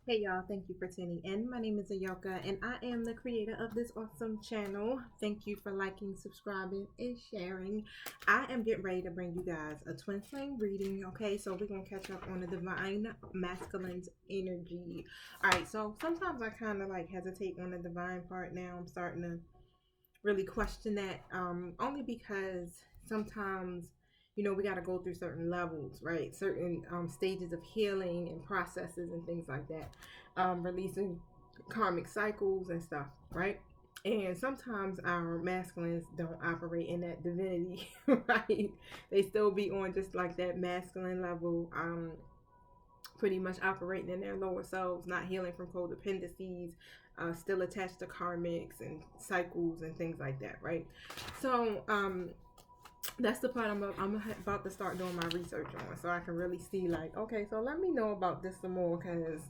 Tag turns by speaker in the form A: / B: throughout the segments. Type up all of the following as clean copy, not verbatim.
A: Hey y'all, thank you for tuning in. My name is Ayoka and I am the creator of this awesome channel. Thank you for liking, subscribing, and sharing. I am getting ready to bring you guys a twin flame reading, okay? So we're going to catch up on the divine masculine's energy. Alright, so sometimes I kind of like hesitate on the divine part now. I'm starting to really question that only because sometimes we got to go through certain levels, right? Certain stages of healing and processes and things like that, releasing karmic cycles and stuff, right? And sometimes our masculines don't operate in that divinity, right? They still be on just like that masculine level, pretty much operating in their lower selves, not healing from codependencies, still attached to karmics and cycles and things like that, right? So that's the part I'm about to start doing my research on, so I can really see like, okay, so let me know about this some more, because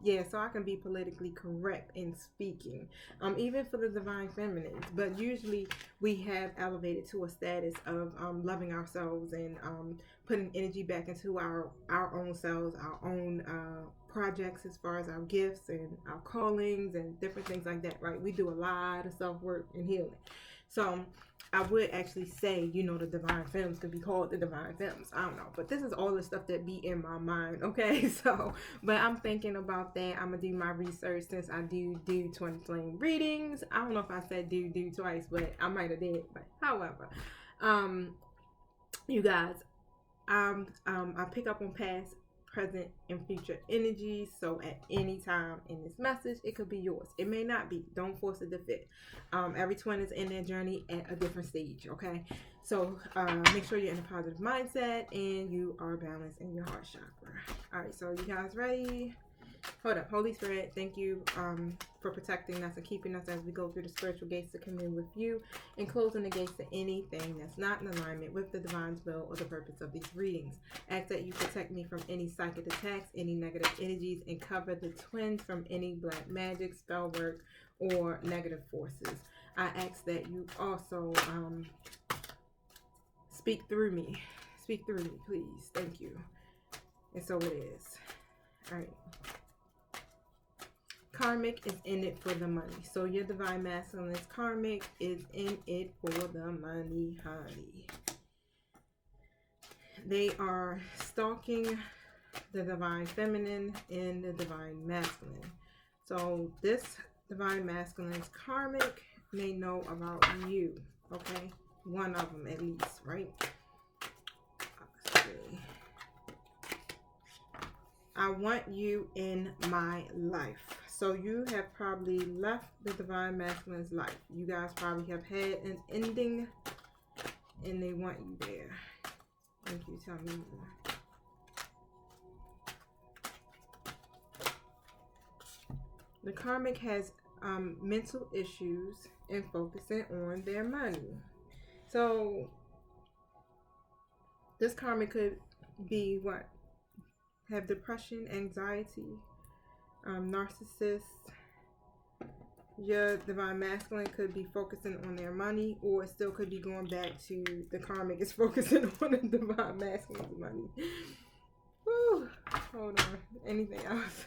A: yeah, so I can be politically correct in speaking, even for the divine feminines. But usually we have elevated to a status of loving ourselves and putting energy back into our own selves, our own projects, as far as our gifts and our callings and different things like that, right? We do a lot of self-work and healing. So I would actually say, the divine films could be called the divine films. I don't know. But this is all the stuff that be in my mind, okay? So, but I'm thinking about that. I'm going to do my research since I do twin flame readings. I don't know if I said do twice, but I might have did. But however, um, you guys, I pick up on past, present, and future energies. So at any time in this message, it could be yours. It may not be. Don't force it to fit. Every twin is in their journey at a different stage. Okay, so make sure you're in a positive mindset and you are balanced in your heart chakra. All right, so you guys ready? Hold up. Holy Spirit, thank you for protecting us and keeping us as we go through the spiritual gates to commune with you, and closing the gates to anything that's not in alignment with the divine's will or the purpose of these readings. Ask that you protect me from any psychic attacks, any negative energies, and cover the twins from any black magic, spell work, or negative forces. I ask that you also speak through me. Speak through me, please. Thank you. And so it is. All right. Karmic is in it for the money. So your divine masculine's karmic is in it for the money, honey. They are stalking the divine feminine and the divine masculine. So this divine masculine's karmic may know about you, okay? One of them at least, right? Let's see. I want you in my life. So you have probably left the divine masculine's life. You guys probably have had an ending and they want you there. Thank you. Tell me more. The karmic has mental issues and focusing on their money. So this karmic could be what? Have depression, anxiety, narcissist. Your divine masculine could be focusing on their money, or it still could be going back to the karmic is focusing on the divine masculine's money. Woo. Hold on. Anything else?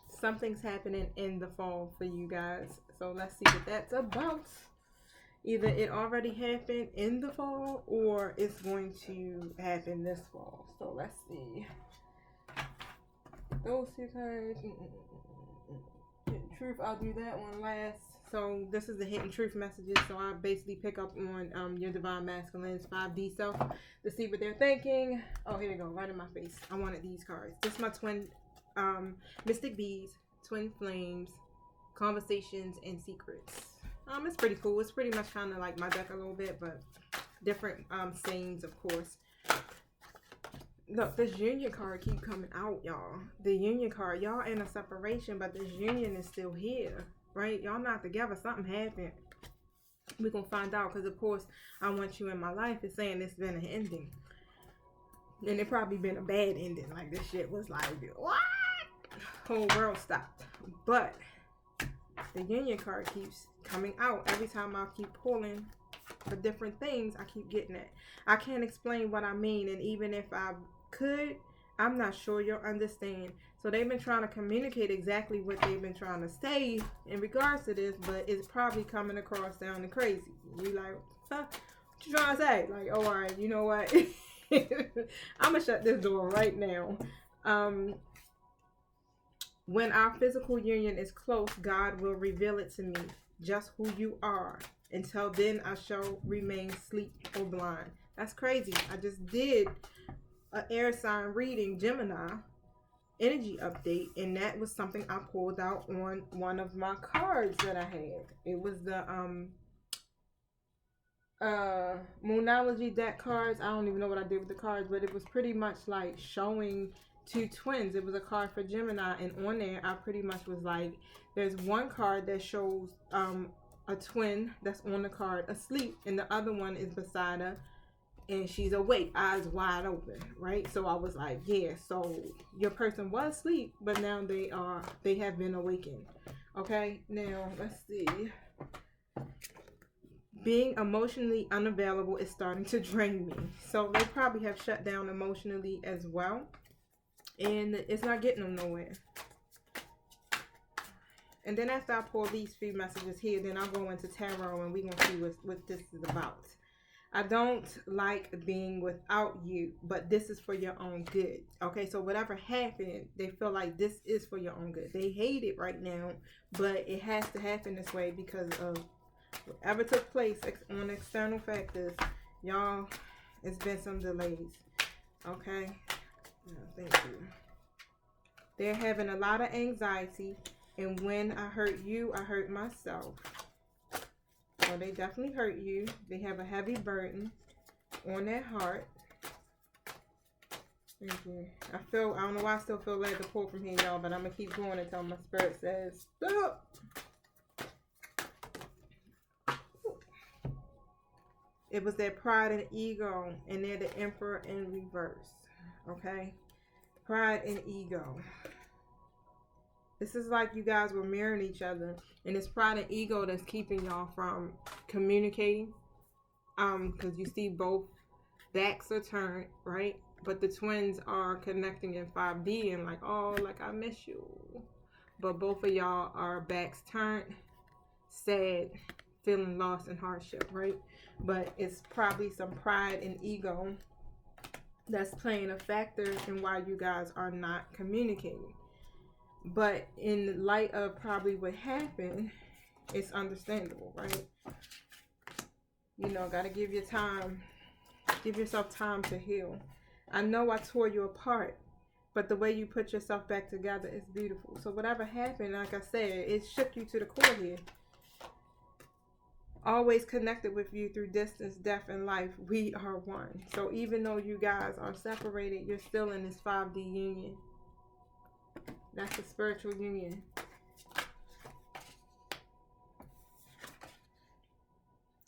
A: Something's happening in the fall for you guys. So let's see what that's about. Either it already happened in the fall or it's going to happen this fall. So let's see. Those two cards. Hidden truth, I'll do that one last. So this is the hidden truth messages. So I basically pick up on your divine masculine's 5D self to see what they're thinking. Oh, here we go, right in my face. I wanted these cards. This is my twin mystic bees, twin flames, conversations, and secrets. It's pretty cool. It's pretty much kind of like my deck a little bit, but different sayings, of course. Look, this union card keep coming out, y'all. The union card, y'all in a separation, but this union is still here, right? Y'all not together. Something happened. We're gonna find out, because of course I want you in my life is saying it's been an ending, and it probably been a bad ending. Like this shit was like, what? Whole world stopped. But the union card keeps coming out every time I keep pulling for different things. I keep getting it. I can't explain what I mean, and even if I could, I'm not sure you'll understand. So they've been trying to communicate exactly what they've been trying to say in regards to this, but it's probably coming across sounding crazy. You like, huh? What you trying to say? Like, oh, all right, you know what? I'm gonna shut this door right now. When our physical union is close, God will reveal it to me, just who you are. Until then, I shall remain asleep or blind. That's crazy. I just did an air sign reading, Gemini energy update, and that was something I pulled out on one of my cards that I had. It was the Moonology deck cards. I don't even know what I did with the cards, but it was pretty much like showing two twins. It was a card for Gemini, and on there I pretty much was like, there's one card that shows a twin that's on the card asleep, and the other one is beside her and she's awake, eyes wide open, right? So I was like, yeah, so your person was asleep, but now they have been awakened. Okay, now let's see. Being emotionally unavailable is starting to drain me. So they probably have shut down emotionally as well, and it's not getting them nowhere. And then after I pull these few messages here, then I'll go into tarot and we're going to see what this is about. I don't like being without you, but this is for your own good. Okay, so whatever happened, they feel like this is for your own good. They hate it right now, but it has to happen this way because of whatever took place on external factors. Y'all, it's been some delays. Okay, thank you. They're having a lot of anxiety, and when I hurt you, I hurt myself. So they definitely hurt you. They have a heavy burden on their heart. Thank you. I don't know why I still feel led to pull from here, y'all, but I'm going to keep going until my spirit says, stop. It was their pride and ego, and they're the Emperor in reverse. Okay? Pride and ego. This is like you guys were mirroring each other, and it's pride and ego that's keeping y'all from communicating. Because you see both backs are turned, right? But the twins are connecting in 5D and like, oh, like I miss you. But both of y'all are backs turned, sad, feeling lost and hardship, right? But it's probably some pride and ego that's playing a factor in why you guys are not communicating. But in light of probably what happened, it's understandable, right? You know, gotta give your time, give yourself time to heal. I know I tore you apart, but the way you put yourself back together is beautiful. So whatever happened, like I said, it shook you to the core here. Always connected with you through distance, death, and life. We are one. So even though you guys are separated, you're still in this 5D union. That's a spiritual union.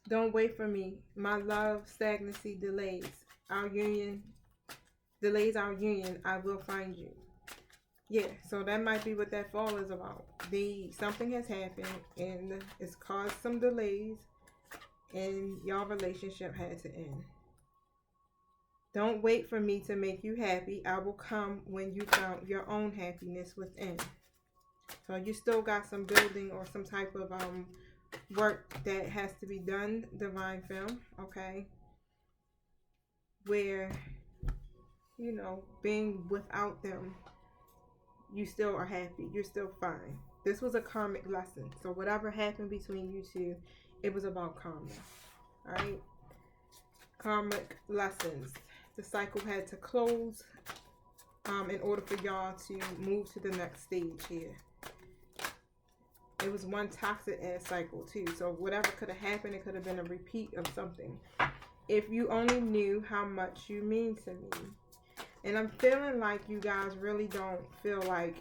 A: Don't wait for me. My love, stagnancy, delays. Our union, delays our union. I will find you. Yeah, so that might be what that fall is about. Something has happened and it's caused some delays, and y'all relationship had to end. Don't wait for me to make you happy. I will come when you found your own happiness within. So you still got some building or some type of work that has to be done, divine film, okay? Where, you know, being without them, you still are happy. You're still fine. This was a karmic lesson. So whatever happened between you two, it was about karma, all right? Karmic lessons. The cycle had to close in order for y'all to move to the next stage here. It was one toxic ass cycle too. So whatever could have happened, it could have been a repeat of something. If you only knew how much you mean to me. And I'm feeling like you guys really don't feel like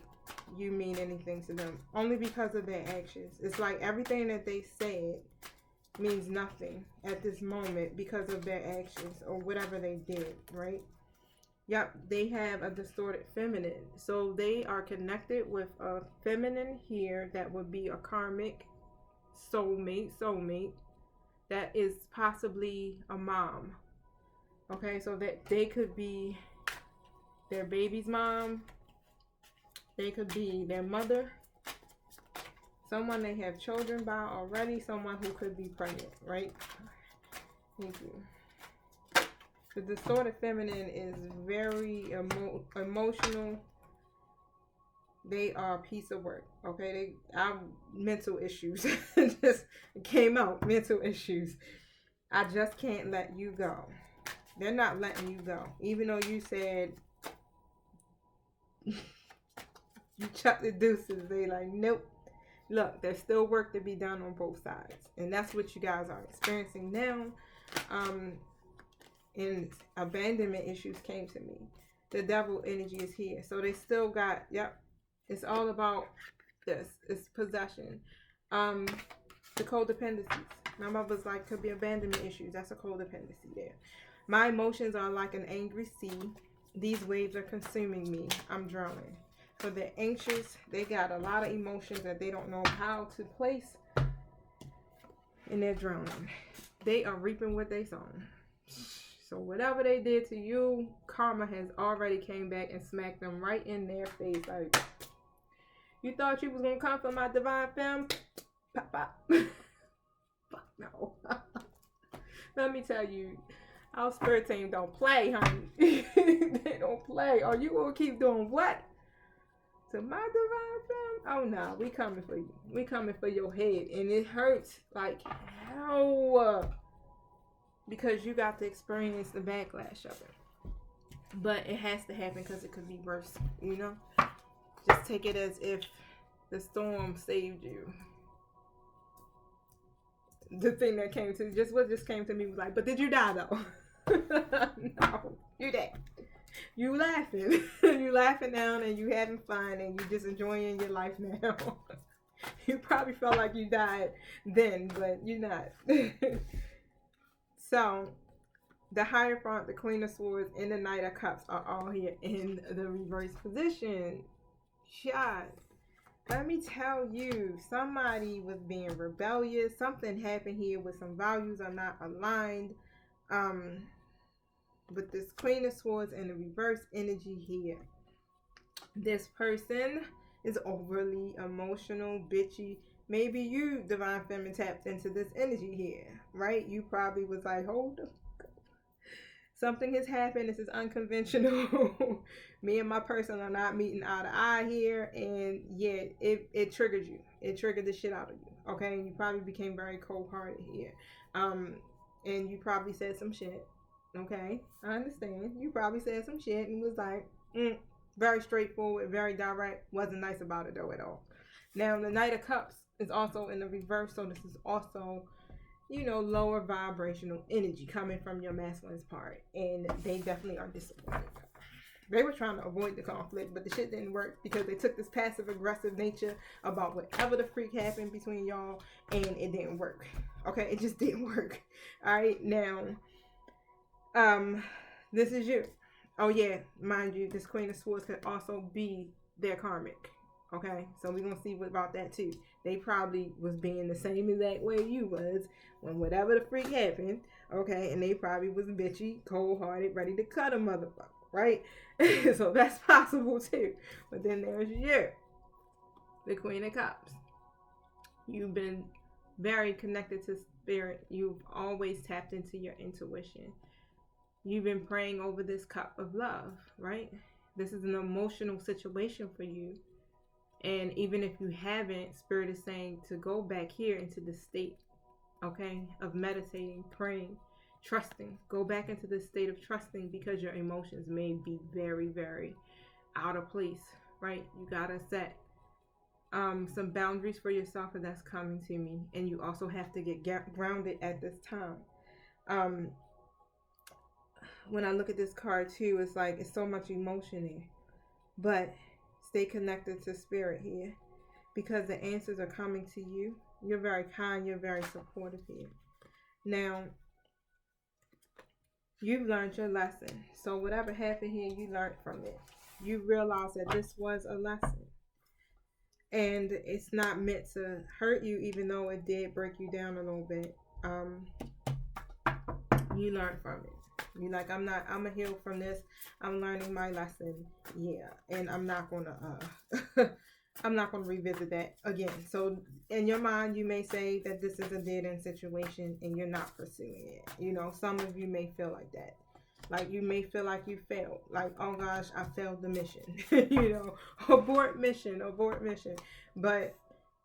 A: you mean anything to them. Only because of their actions. It's like everything that they said means nothing at this moment because of their actions or whatever they did, right? Yep, they have a distorted feminine. So they are connected with a feminine here that would be a karmic soulmate that is possibly a mom. Okay, so that they could be their baby's mom. They could be their mother. Someone they have children by already. Someone who could be pregnant, right? Thank you. The distorted feminine is very emotional. They are a piece of work, okay? They have mental issues. Just came out, mental issues. I just can't let you go. They're not letting you go. Even though you said you chuck the deuces, they like, nope. Look, there's still work to be done on both sides. And that's what you guys are experiencing now. And abandonment issues came to me. The devil energy is here. So they still got, yep, it's all about this. It's possession. The codependencies. My mother's like, could be abandonment issues. That's a codependency there. My emotions are like an angry sea. These waves are consuming me. I'm drowning. So they're anxious. They got a lot of emotions that they don't know how to place. And they're drowning. They are reaping what they sown. So whatever they did to you, karma has already came back and smacked them right in their face. Like, you thought you was going to come for my divine femme? Pop, pop. Fuck no. Let me tell you, our spirit team don't play, honey. They don't play. Are you going to keep doing what? To my divine femme? Oh, no. We coming for you. We coming for your head. And it hurts like hell. Because you got to experience the backlash of it. But it has to happen because it could be worse, you know? Just take it as if the storm saved you. The thing that came to what just came to me was like, but did you die though? No, you dead. You laughing. You laughing down and you having fun and you just enjoying your life now. You probably felt like you died then, but you're not. So, the Hierophant, the Queen of Swords, and the Knight of Cups are all here in the reverse position. Shot. Let me tell you, somebody was being rebellious. Something happened here with some values are not aligned. With this Queen of Swords and the reverse energy here. This person is overly emotional, bitchy. Maybe you, Divine Feminine, tapped into this energy here, right? You probably was like, hold up. Something has happened. This is unconventional. Me and my person are not meeting eye to eye here. And yeah, it triggered you. It triggered the shit out of you. Okay? And you probably became very cold-hearted here. And you probably said some shit. Okay? I understand. You probably said some shit and was like, very straightforward, very direct. Wasn't nice about it though at all. Now, the Knight of Cups is also in the reverse. So this is also, you know, lower vibrational energy coming from your masculine's part. And they definitely are disappointed. They were trying to avoid the conflict, but the shit didn't work because they took this passive aggressive nature about whatever the freak happened between y'all, and it didn't work. Okay, it just didn't work. All right, now, this is you. Oh yeah, mind you, this Queen of Swords could also be their karmic. Okay, so we're gonna see what about that too. They probably was being the same exact way you was when whatever the freak happened. Okay, and they probably was bitchy, cold-hearted, ready to cut a motherfucker, right? So that's possible too. But then there's you, the Queen of Cups. You've been very connected to spirit. You've always tapped into your intuition. You've been praying over this cup of love, right? This is an emotional situation for you. And even if you haven't, Spirit is saying to go back here into the state, okay, of meditating, praying, trusting. Go back into the state of trusting because your emotions may be very, very out of place, right? You gotta set some boundaries for yourself, and that's coming to me. And you also have to get grounded at this time. When I look at this card too, it's like it's so much emotion there. But stay connected to spirit here because the answers are coming to you. You're very kind. You're very supportive here. Now, you've learned your lesson. So whatever happened here, you learned from it. You realize that this was a lesson. And it's not meant to hurt you, even though it did break you down a little bit. You learned from it. You like, I'm a heal from this. I'm learning my lesson. Yeah. And I'm not gonna I'm not gonna revisit that again. So in your mind you may say that this is a dead end situation and you're not pursuing it. You know, some of you may feel like that. Like you may feel like you failed. Like, oh gosh, I failed the mission. You know, abort mission, abort mission. But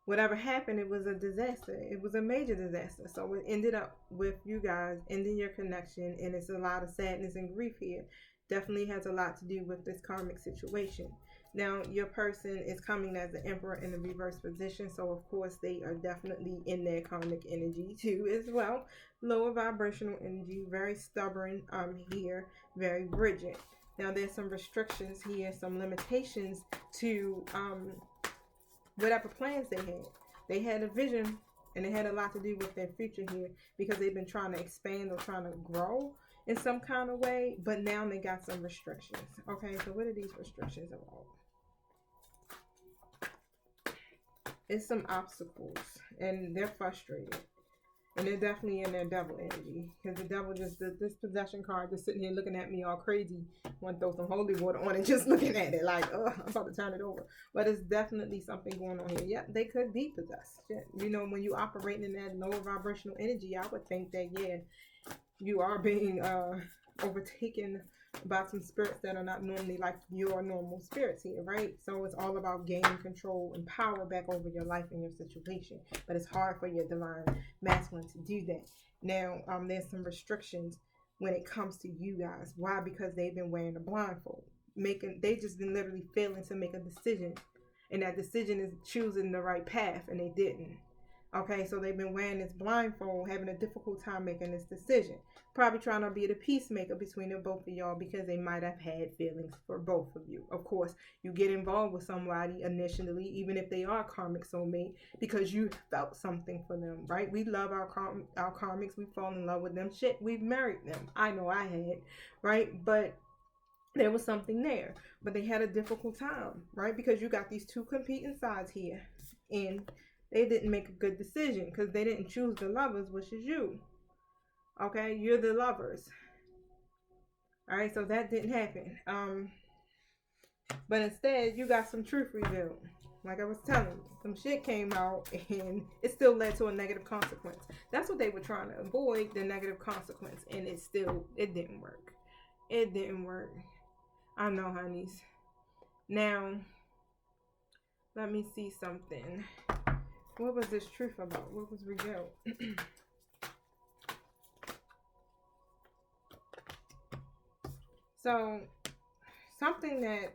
A: whatever happened, it was a disaster. It was a major disaster. So it ended up with you guys ending your connection, and it's a lot of sadness and grief here. Definitely has a lot to do with this karmic situation. Now, your person is coming as the Emperor in the reverse position, so of course they are definitely in their karmic energy too, as well. Lower vibrational energy, very stubborn here, very rigid. Now, there's some restrictions here, some limitations to whatever plans they had. They had a vision, and it had a lot to do with their future here, because they've been trying to expand or trying to grow in some kind of way, but now they got some restrictions. Okay, so what are these restrictions about? It's some obstacles, and they're frustrated. And they're definitely in their devil energy. Because the devil just, this possession card just sitting here looking at me all crazy. Want to throw some holy water on it, just looking at it like, oh, I'm about to turn it over. But it's definitely something going on here. Yeah, they could be possessed. You know, when you operating in that lower vibrational energy, I would think that, yeah, you are being overtaken by some spirits that are not normally like your normal spirits here, right? So it's all about gaining control and power back over your life and your situation. But it's hard for your divine masculine to do that. Now, there's some restrictions when it comes to you guys. Why? Because they've been wearing a blindfold. They just been literally failing to make a decision. And that decision is choosing the right path, and they didn't. Okay, so they've been wearing this blindfold, having a difficult time making this decision. Probably trying to be the peacemaker between the both of y'all, because they might have had feelings for both of you. Of course, you get involved with somebody initially, even if they are karmic soulmate, because you felt something for them, right? We love our karmics. We fall in love with them. Shit, we've married them. I know I had, right? But there was something there. But they had a difficult time, right? Because you got these two competing sides here. And they didn't make a good decision because they didn't choose the lovers, which is you. Okay, you're the lovers. All right, so that didn't happen. But instead, you got some truth revealed. Like I was telling you, some shit came out and it still led to a negative consequence. That's what they were trying to avoid, the negative consequence, and it didn't work. It didn't work. I know, honeys. Now, let me see something. What was this truth about? What was revealed? So, something that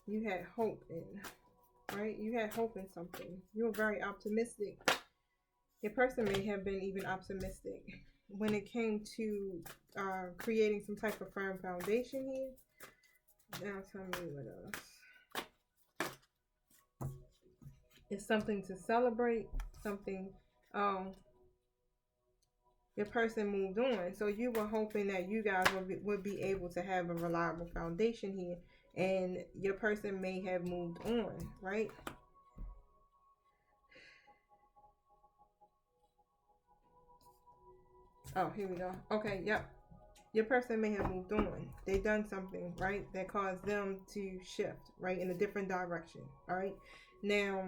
A: you had hope in, right? You had hope in something. You were very optimistic. Your person may have been even optimistic when it came to creating some type of firm foundation here. Now tell me what else. It's something to celebrate, something, your person moved on. So you were hoping that you guys would be able to have a reliable foundation here, and your person may have moved on, right? Oh, here we go. Okay, yep. Your person may have moved on. They done something, right, that caused them to shift, right, in a different direction, all right? Now,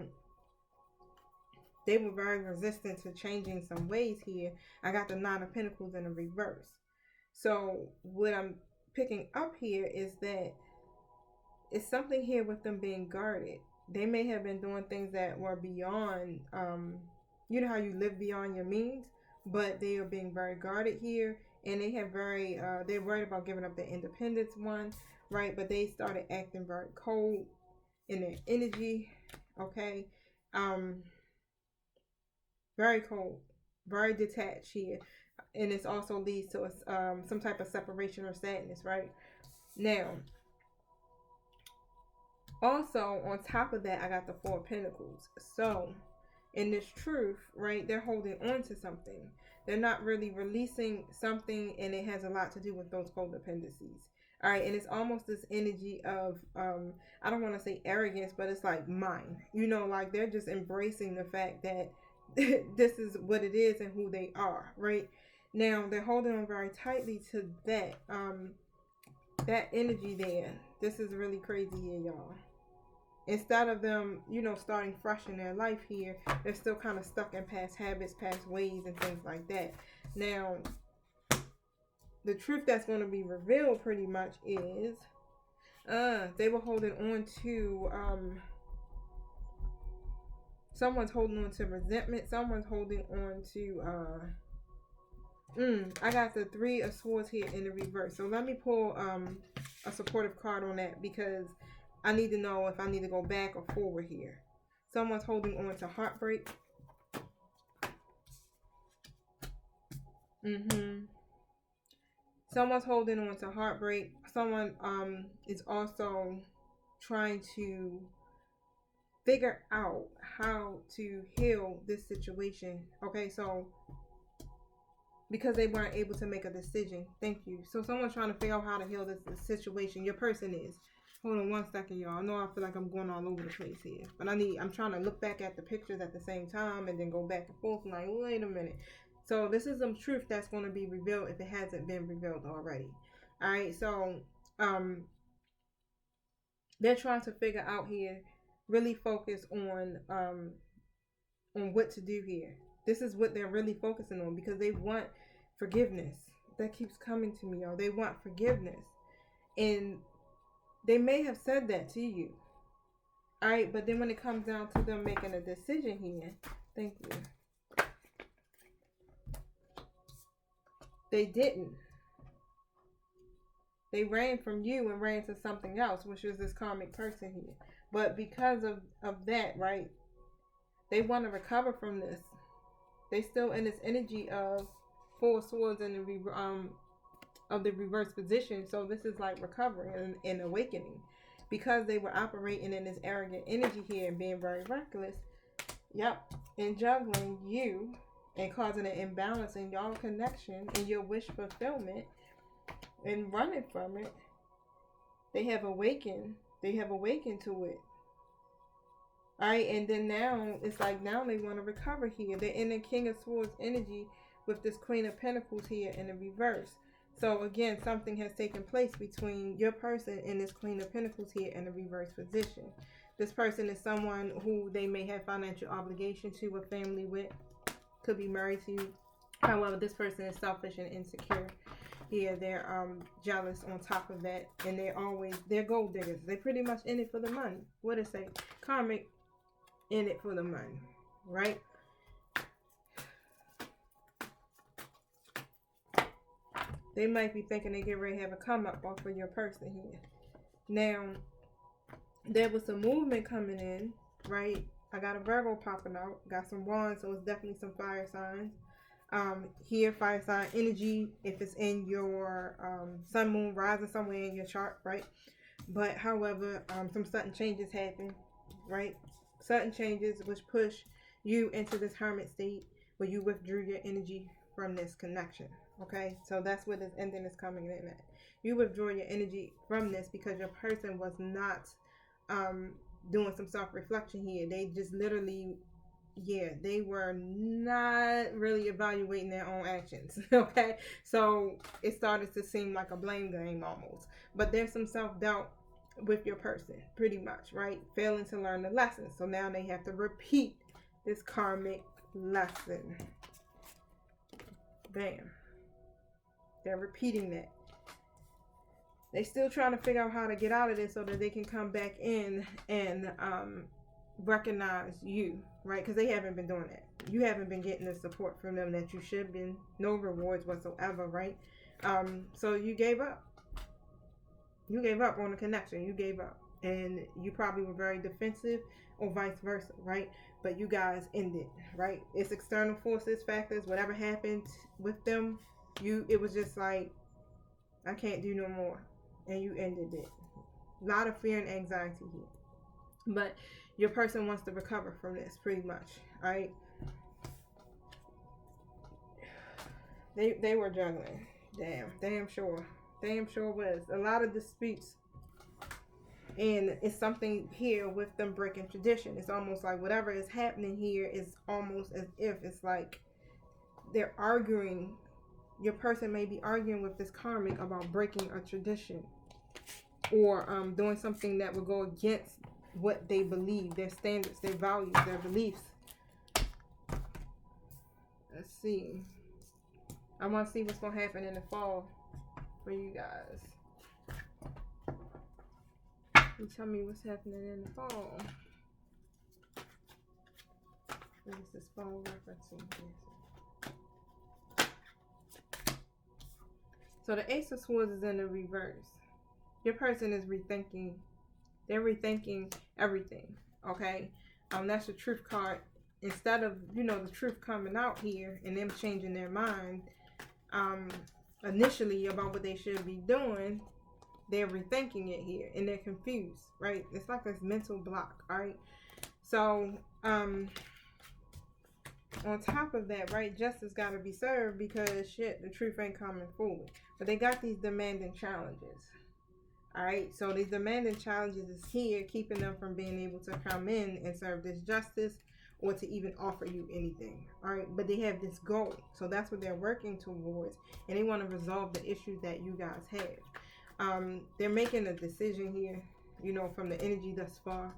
A: they were very resistant to changing some ways here. I got the Nine of Pentacles in the reverse. So what I'm picking up here is that it's something here with them being guarded. They may have been doing things that were beyond, you know how you live beyond your means, but they are being very guarded here. And they have they're worried about giving up their independence, one, right? But they started acting very cold in their energy, okay? Very cold, very detached here. And this also leads to some type of separation or sadness, right? Now, also on top of that, I got the Four of Pentacles. So, in this truth, right, they're holding on to something. They're not really releasing something, and it has a lot to do with those codependencies. All right, and it's almost this energy of, I don't want to say arrogance, but it's like mine. You know, like they're just embracing the fact that this is what it is and who they are, right? Now they're holding on very tightly to that energy there. This is really crazy here, y'all. Instead of them, starting fresh in their life here, they're still kind of stuck in past habits, past ways, and things like that. Now, the truth that's going to be revealed pretty much is they were holding on to someone's holding on to resentment. Someone's holding on to I got the Three of Swords here in the reverse. So let me pull a supportive card on that, because I need to know if I need to go back or forward here. Someone's holding on to heartbreak. Someone's holding on to heartbreak. Someone is also trying to figure out how to heal this situation. Okay, so because they weren't able to make a decision. Thank you. So someone's trying to figure out how to heal this situation. Your person is. Hold on one second, y'all. I know I feel like I'm going all over the place here, but I'm trying to look back at the pictures at the same time and then go back and forth. Like, wait a minute. So this is some truth that's going to be revealed if it hasn't been revealed already. All right. So they're trying to figure out here, really focus on what to do here. This is what they're really focusing on, because they want forgiveness. That keeps coming to me, y'all. They want forgiveness. And they may have said that to you. All right, but then when it comes down to them making a decision here, thank you. They didn't. They ran from you and ran to something else, which was this karmic person here. But because of that, right, they want to recover from this. They still in this energy of Four Swords in the reverse position. So this is like recovery and awakening, because they were operating in this arrogant energy here and being very reckless. Yep, and juggling you and causing an imbalance in y'all connection and your wish fulfillment and running from it. They have awakened. They have awakened to it. Alright, and then now, it's like now they want to recover here. They're in the King of Swords energy with this Queen of Pentacles here in the reverse. So again, something has taken place between your person and this Queen of Pentacles here in the reverse position. This person is someone who they may have financial obligation to, a family with, could be married to. However, this person is selfish and insecure. Here, they're jealous on top of that, and they're gold diggers. They're pretty much in it for the money. What it say? Karmic, in it for the money, right? They might be thinking they get ready to have a come up off of your person here. Now, there was some movement coming in, right? I got a Virgo popping out, got some wands, so it's definitely some fire signs. Here, fire sign energy, if it's in your sun, moon, rising somewhere in your chart, right? But however, some sudden changes happen, right? Sudden changes which push you into this hermit state where you withdrew your energy from this connection. Okay, so that's where this ending is coming in at. You withdraw your energy from this because your person was not doing some self-reflection here. They just literally, they were not really evaluating their own actions. Okay, so it started to seem like a blame game almost. But there's some self-doubt with your person, pretty much, right? Failing to learn the lesson. So now they have to repeat this karmic lesson. Bam. They're repeating that. They're still trying to figure out how to get out of this so that they can come back in and recognize you, right? Because they haven't been doing that. You haven't been getting the support from them that you should have been. No rewards whatsoever, right? So you gave up. You gave up on the connection. You gave up. And you probably were very defensive or vice versa, right? But you guys ended, right? It's external forces, factors, whatever happened with them. It was just like, I can't do no more. And you ended it. A lot of fear and anxiety here. But your person wants to recover from this pretty much, right? They were juggling. Damn sure. Damn sure was. A lot of disputes. And it's something here with them breaking tradition. It's almost like whatever is happening here is almost as if it's like they're arguing your person may be arguing with this karmic about breaking a tradition, or doing something that will go against what they believe, their standards, their values, their beliefs. Let's see. I want to see what's going to happen in the fall for you guys. You tell me what's happening in the fall. What is this fall referencing? So the Ace of Swords is in the reverse. Your person is rethinking. They're rethinking everything. Okay? That's the Truth card. Instead of, the truth coming out here and them changing their mind initially about what they should be doing, they're rethinking it here and they're confused, right? It's like this mental block, all right? So on top of that, right, justice got to be served because shit, the truth ain't coming forward. But they got these demanding challenges, all right? So these demanding challenges is here, keeping them from being able to come in and serve this justice or to even offer you anything, all right? But they have this goal, so that's what they're working towards, and they want to resolve the issues that you guys have. They're making a decision here, from the energy thus far,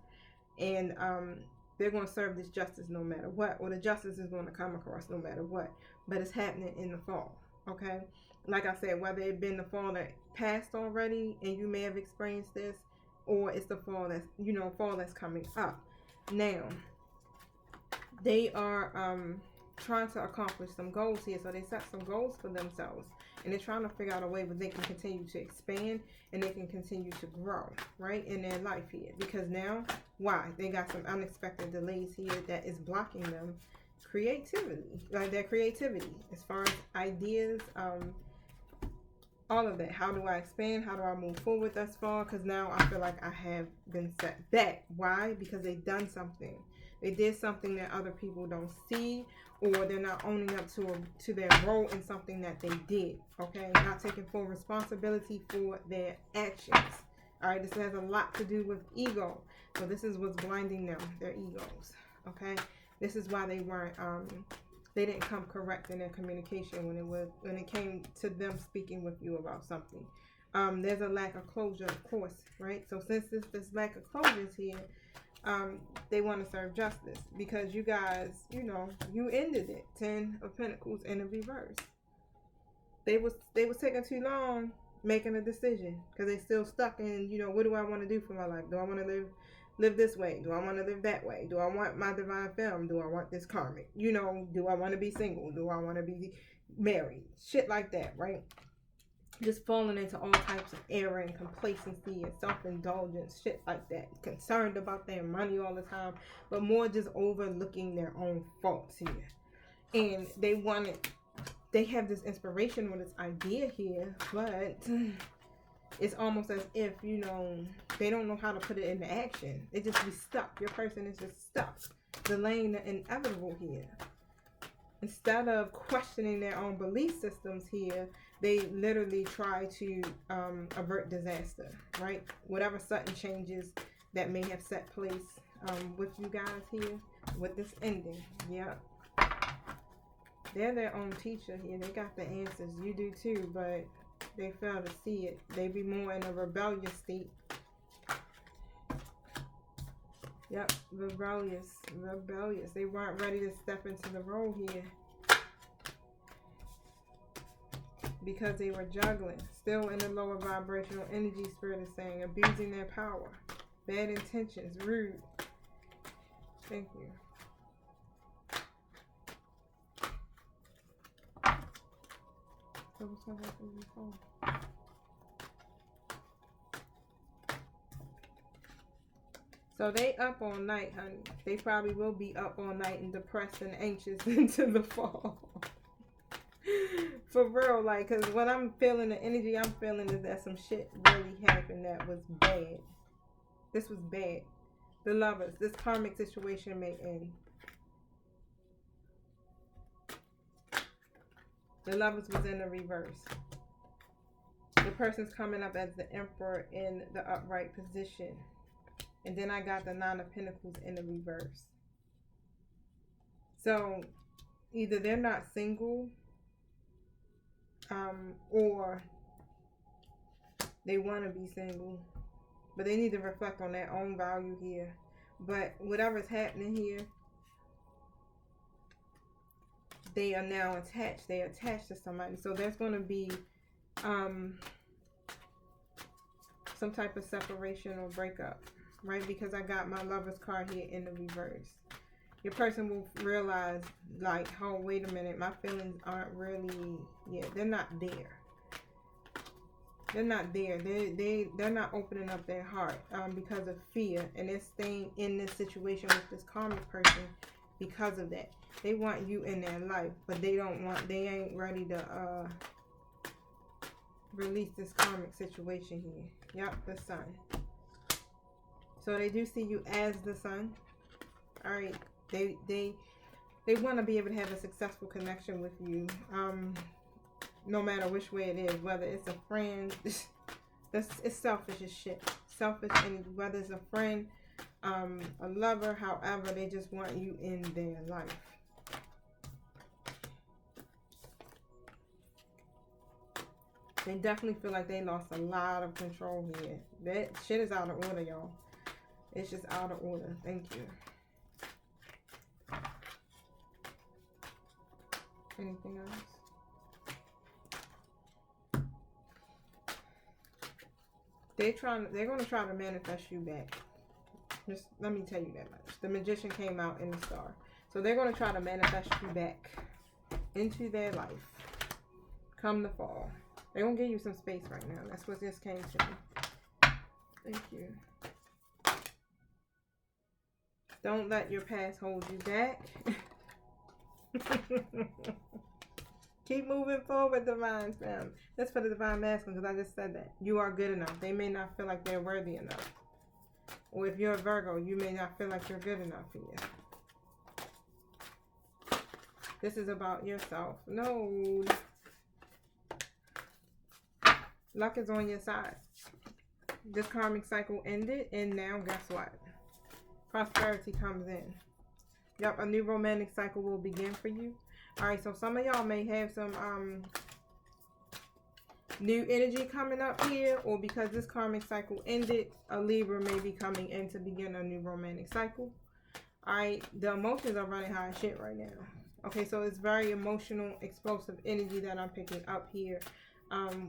A: and they're going to serve this justice no matter what, or the justice is going to come across no matter what, but it's happening in the fall, okay? Like I said, whether it been the fall that passed already and you may have experienced this, or it's the fall that's, fall that's coming up. Now, they are trying to accomplish some goals here. So they set some goals for themselves, and they're trying to figure out a way where they can continue to expand and they can continue to grow, right, in their life here. Because now, why? They got some unexpected delays here that is blocking them creativity, like their creativity as far as ideas, all of that. How do I expand? How do I move forward thus far? Because now I feel like I have been set back. Why? Because they've done something. They did something that other people don't see, or they're not owning up to their role in something that they did, okay? Not taking full responsibility for their actions, all right? This has a lot to do with ego. So this is what's blinding them, their egos, okay? This is why they weren't, they didn't come correct in their communication when it came to them speaking with you about something. There's a lack of closure, of course, right? So since this lack of closure is here, they want to serve justice because you guys, you ended it. 10 of Pentacles in the reverse. They was taking too long making a decision because they still stuck in, what do I want to do for my life? Do I want to live this way? Do I want to live that way? Do I want my divine femme? Do I want this karmic? Do I want to be single? Do I want to be married? Shit like that, right? Just falling into all types of error and complacency and self-indulgence, shit like that. Concerned about their money all the time, but more just overlooking their own faults here. And they have this inspiration with this idea here, but it's almost as if, they don't know how to put it into action. They just be stuck. Your person is just stuck, delaying the inevitable here. Instead of questioning their own belief systems here, they literally try to avert disaster, right? Whatever sudden changes that may have set place with you guys here, with this ending. Yeah. They're their own teacher here. They got the answers. You do too, but they fail to see it. They be more in a rebellious state. Yep, rebellious. They weren't ready to step into the role here because they were juggling. Still in the lower vibrational energy, Spirit is saying, abusing their power. Bad intentions, rude. Thank you. So what's going to happen in the phone? So they up all night, honey. They probably will be up all night and depressed and anxious into the fall. For real, like, because when I'm feeling the energy, I'm feeling is that some shit really happened that was bad. This was bad. The Lovers, this karmic situation may end. The Lovers was in the reverse. The person's coming up as the Emperor in the upright position. And then I got the Nine of Pentacles in the reverse. So either they're not single, or they want to be single, but they need to reflect on their own value here. But whatever's happening here, they are now attached. They are attached to somebody. So there's going to be some type of separation or breakup, right? Because I got my Lover's card here in the reverse. Your person will realize, like, oh, wait a minute, my feelings aren't really, they're not there. They're not there. They're not opening up their heart because of fear, and they're staying in this situation with this karmic person because of that. They want you in their life, but they ain't ready to release this karmic situation here. Yep, the sun. So they do see you as the sun. All right. They want to be able to have a successful connection with you, no matter which way it is. Whether it's a friend, it's selfish as shit. Selfish energy. Whether it's a friend, a lover, however, they just want you in their life. They definitely feel like they lost a lot of control here. That shit is out of order, y'all. It's just out of order. Thank you. Anything else? They're going to try to manifest you back. Just let me tell you that much. The Magician came out in the star. So they're going to try to manifest you back into their life come the fall. They're going to give you some space right now. That's what this came to me. Thank you. Don't let your past hold you back. Keep moving forward, Divine Femme. That's for the Divine Masculine, because I just said that. You are good enough. They may not feel like they're worthy enough. Or if you're a Virgo, you may not feel like you're good enough here. This is about yourself. No. Luck is on your side. This karmic cycle ended, and now guess what? Prosperity comes in. Yep, a new romantic cycle will begin for you. Alright, so some of y'all may have some new energy coming up here, or because this karmic cycle ended, a Libra may be coming in to begin a new romantic cycle. Alright, the emotions are running high as shit right now. Okay, so it's very emotional, explosive energy that I'm picking up here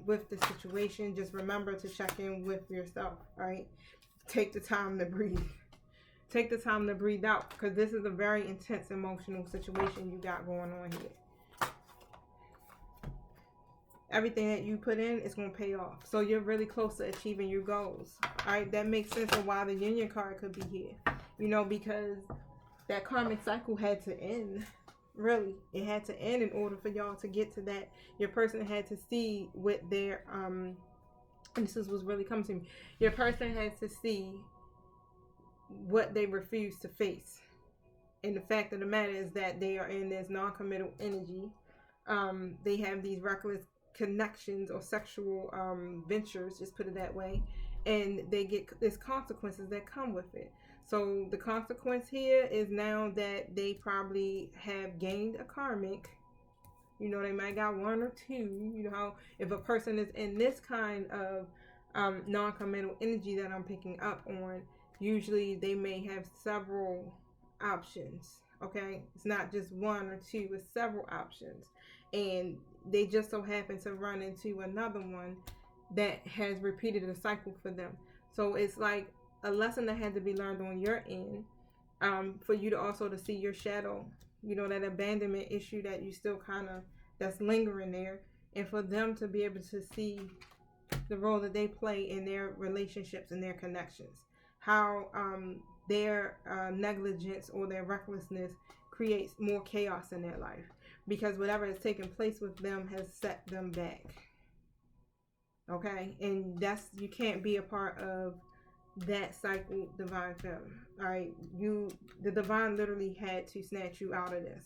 A: with the situation. Just remember to check in with yourself, alright? Take the time to breathe. Take the time to breathe out, because this is a very intense emotional situation you got going on here. Everything that you put in is going to pay off. So you're really close to achieving your goals. Alright, that makes sense of why the Union card could be here. You know, because that karmic cycle had to end. Really, it had to end in order for y'all to get to that. Your person had to see what their, and this is what's really coming to me. Your person has to see what they refuse to face. And the fact of the matter is that they are in this non-committal energy. They have these reckless connections or sexual ventures, just put it that way, and they get there's consequences that come with it. So the consequence here is now that they probably have gained a karmic. You know, they might got one or two. You know how if a person is in this kind of non-committal energy that I'm picking up on, usually they may have several options. Okay, it's not just one or two, it's several options, and they just so happen to run into another one that has repeated the cycle for them. So it's like a lesson that had to be learned on your end, for you to also to see your shadow, you know, that abandonment issue that you still kind of that's lingering there, and for them to be able to see the role that they play in their relationships and their connections, how their negligence or their recklessness creates more chaos in their life, because whatever has taken place with them has set them back. Okay, and that's, you can't be a part of that cycle, Divine Femme. All right, the divine literally had to snatch you out of this.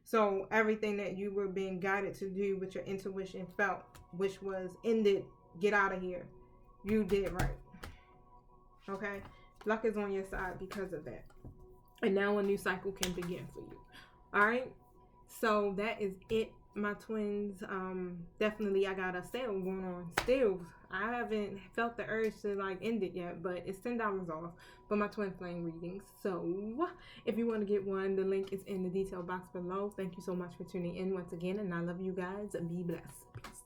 A: So everything that you were being guided to do with your intuition felt, which was ended, get out of here, you did right. Okay, luck is on your side because of that, and now a new cycle can begin for you. All right, so that is it my twins, definitely I got a sale going on still. I haven't felt the urge to like end it yet, but it's $10 off for my twin flame readings. So if you want to get one, the link is in the detail box below. Thank you so much for tuning in once again, and I love you guys. Be blessed. Peace.